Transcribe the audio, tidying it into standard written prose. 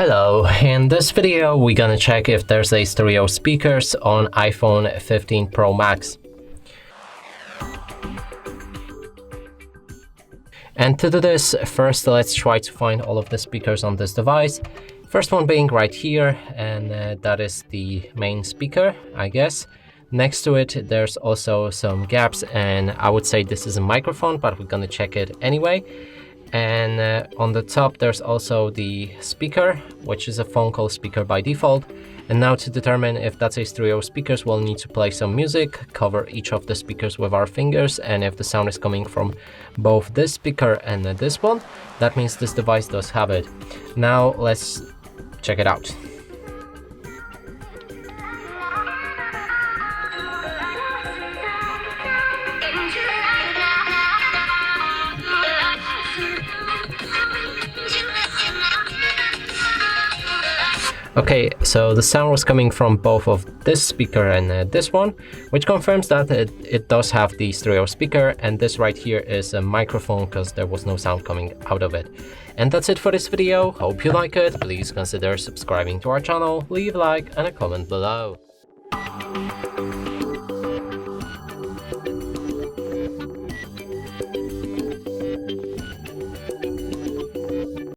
Hello, in this video we're gonna check if there's a stereo speakers on iPhone 15 Pro Max. And to do this, first let's try to find all of the speakers on this device. First one being right here, and that is the main speaker, I guess. Next to it, there's also some gaps, and I would say this is a microphone, but we're gonna check it anyway. And on the top, there's also the speaker, which is a phone call speaker by default. And now to determine if that's a stereo speakers, we'll need to play some music, cover each of the speakers with our fingers, and if the sound is coming from both this speaker and this one, that means this device does have it. Now let's check it out. Okay, so the sound was coming from both of this speaker and this one, which confirms that it does have the stereo speaker, and this right here is a microphone because there was no sound coming out of it. And that's it for this video. Hope you like it. Please consider subscribing to our channel, leave a like and a comment below.